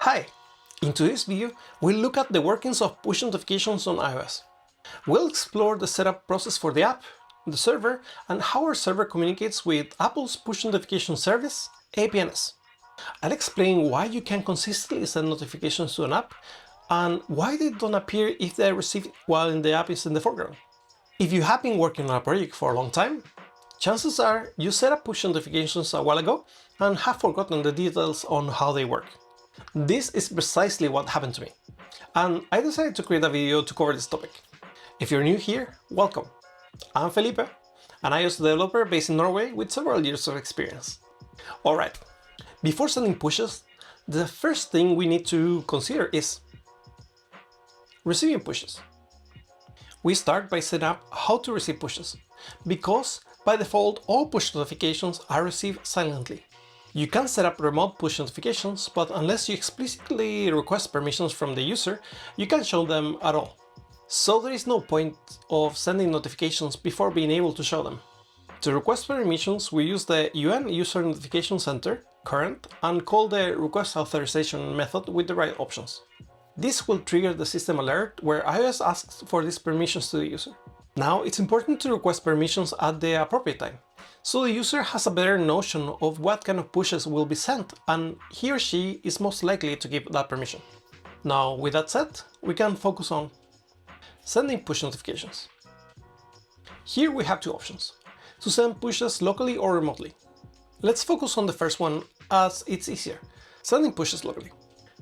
Hi! In today's video, we'll look at the workings of push notifications on iOS. We'll explore the setup process for the app, the server, and how our server communicates with Apple's push notification service, APNs. I'll explain why you can consistently send notifications to an app and why they don't appear if they are received while the app is in the foreground. If you have been working on a project for a long time, chances are you set up push notifications a while ago and have forgotten the details on how they work. This is precisely what happened to me, and I decided to create a video to cover this topic. If you're new here, welcome. I'm Felipe, an iOS developer based in Norway with several years of experience. Alright, before sending pushes, the first thing we need to consider is receiving pushes. We start by setting up how to receive pushes, because by default all push notifications are received silently. You can set up remote push notifications, but unless you explicitly request permissions from the user, you can't show them at all. So there is no point of sending notifications before being able to show them. To request permissions, we use the UN User Notification Center, current, and call the request authorization method with the right options. This will trigger the system alert where iOS asks for these permissions to the user. Now it's important to request permissions at the appropriate time, so the user has a better notion of what kind of pushes will be sent, and he or she is most likely to give that permission. Now, with that said, we can focus on sending push notifications. Here we have two options, to send pushes locally or remotely. Let's focus on the first one as it's easier, sending pushes locally.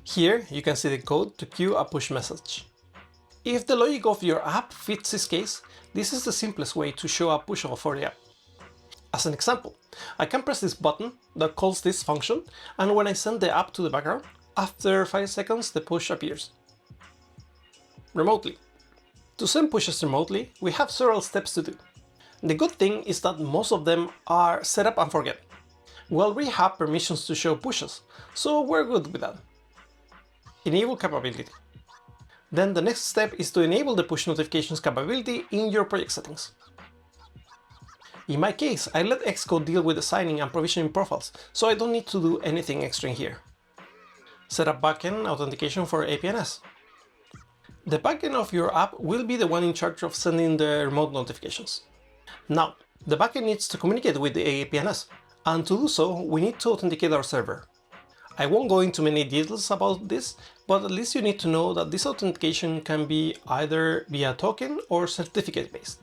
Here you can see the code to queue a push message. If the logic of your app fits this case, this is the simplest way to show a push for the app. As an example, I can press this button that calls this function, and when I send the app to the background, after 5 seconds the push appears. Remotely. To send pushes remotely, we have several steps to do. The good thing is that most of them are set up and forget. We already have permissions to show pushes, so we're good with that. Enable capability. Then the next step is to enable the push notifications capability in your project settings. In my case, I let Xcode deal with assigning and provisioning profiles, so I don't need to do anything extra in here. Set up backend authentication for APNs. The backend of your app will be the one in charge of sending the remote notifications. Now, the backend needs to communicate with the APNs, and to do so, we need to authenticate our server. I won't go into many details about this, but at least you need to know that this authentication can be either via token or certificate based.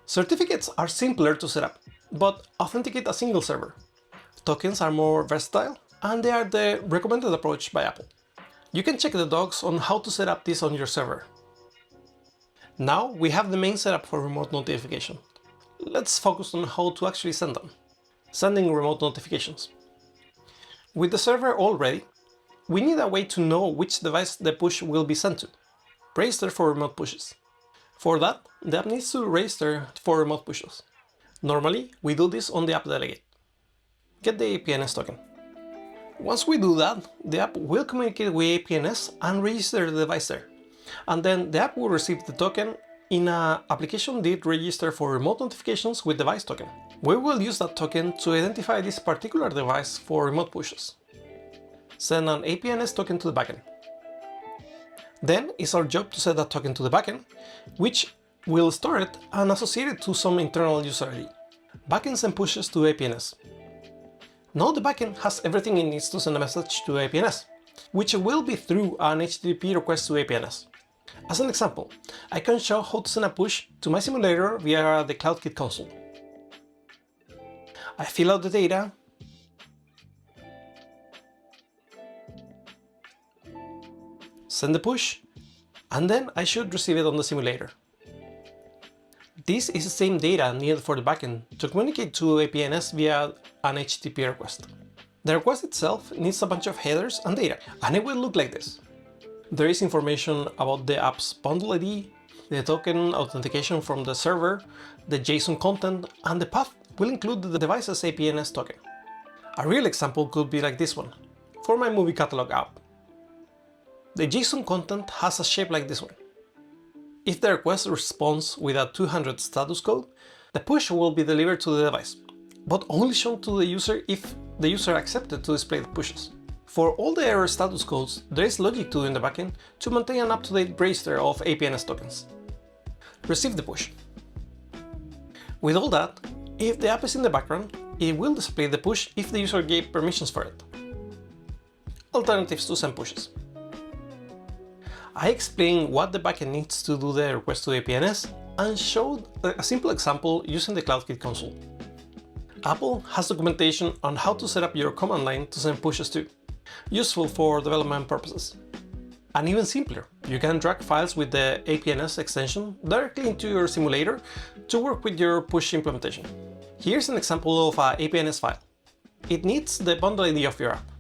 Certificates are simpler to set up, but authenticate a single server. Tokens are more versatile, and they are the recommended approach by Apple. You can check the docs on how to set up this on your server. Now we have the main setup for remote notification. Let's focus on how to actually send them. Sending remote notifications. With the server all ready, we need a way to know which device the push will be sent to. Register for remote pushes. For that, the app needs to register for remote pushes. Normally, we do this on the app delegate. Get the APNs token. Once we do that, the app will communicate with APNs and register the device there. And then the app will receive the token in an application did register for remote notifications with device token. We will use that token to identify this particular device for remote pushes. Send an APNs token to the backend. Then it's our job to set that token to the backend, which will store it and associate it to some internal user ID. Backend send pushes to APNs. Now the backend has everything it needs to send a message to APNs, which will be through an HTTP request to APNs. As an example, I can show how to send a push to my simulator via the CloudKit console. I fill out the data, send the push, and then I should receive it on the simulator. This is the same data needed for the backend to communicate to APNs via an HTTP request. The request itself needs a bunch of headers and data, and it will look like this. There is information about the app's bundle ID, the token authentication from the server, the JSON content, and the path will include the device's APNs token. A real example could be like this one, for my movie catalog app. The JSON content has a shape like this one. If the request responds with a 200 status code, the push will be delivered to the device, but only shown to the user if the user accepted to display the pushes. For all the error status codes, there is logic to do in the backend to maintain an up-to-date register of APNs tokens. Receive the push. With all that, if the app is in the background, it will display the push if the user gave permissions for it. Alternatives to send pushes. I explained what the backend needs to do the request to APNs and showed a simple example using the CloudKit console. Apple has documentation on how to set up your command line to send pushes too, useful for development purposes. And even simpler, you can drag files with the APNs extension directly into your simulator to work with your push implementation. Here's an example of an APNs file. It needs the bundle ID of your app.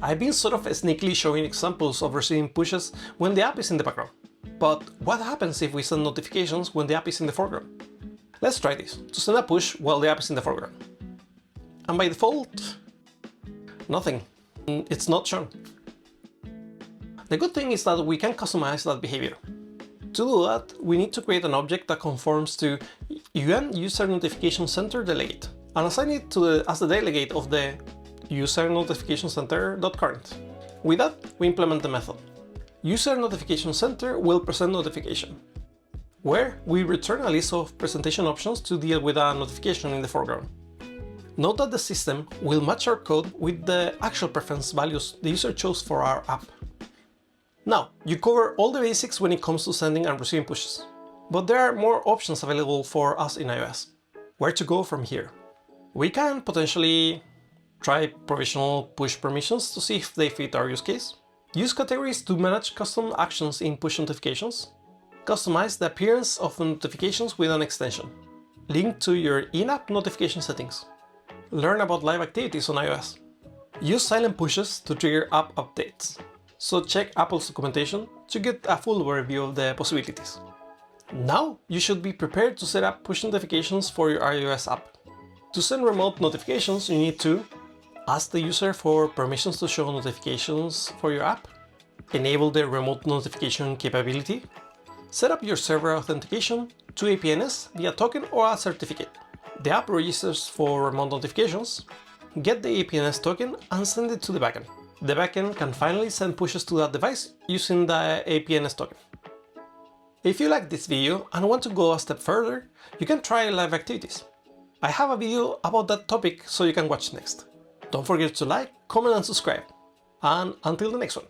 I've been sort of sneakily showing examples of receiving pushes when the app is in the background. But what happens if we send notifications when the app is in the foreground? Let's try this, to send a push while the app is in the foreground. And by default, nothing. It's not shown. The good thing is that we can customize that behavior. To do that, we need to create an object that conforms to UN User Notification Center Delegate and assign it as the delegate of the User Notification Center.current. With that, we implement the method. User Notification Center will present notification, where we return a list of presentation options to deal with a notification in the foreground. Note that the system will match our code with the actual preference values the user chose for our app. Now, you cover all the basics when it comes to sending and receiving pushes, but there are more options available for us in iOS. Where to go from here? We can potentially try provisional push permissions to see if they fit our use case, use categories to manage custom actions in push notifications, customize the appearance of notifications with an extension, link to your in-app notification settings, learn about live activities on iOS, use silent pushes to trigger app updates. So check Apple's documentation to get a full overview of the possibilities. Now you should be prepared to set up push notifications for your iOS app. To send remote notifications, you need to ask the user for permissions to show notifications for your app, enable the remote notification capability, set up your server authentication to APNs via token or a certificate. The app registers for remote notifications, get the APNs token and send it to the backend. The backend can finally send pushes to that device using the APNs token. If you like this video and want to go a step further, you can try live activities. I have a video about that topic so you can watch next. Don't forget to like, comment and subscribe. And until the next one.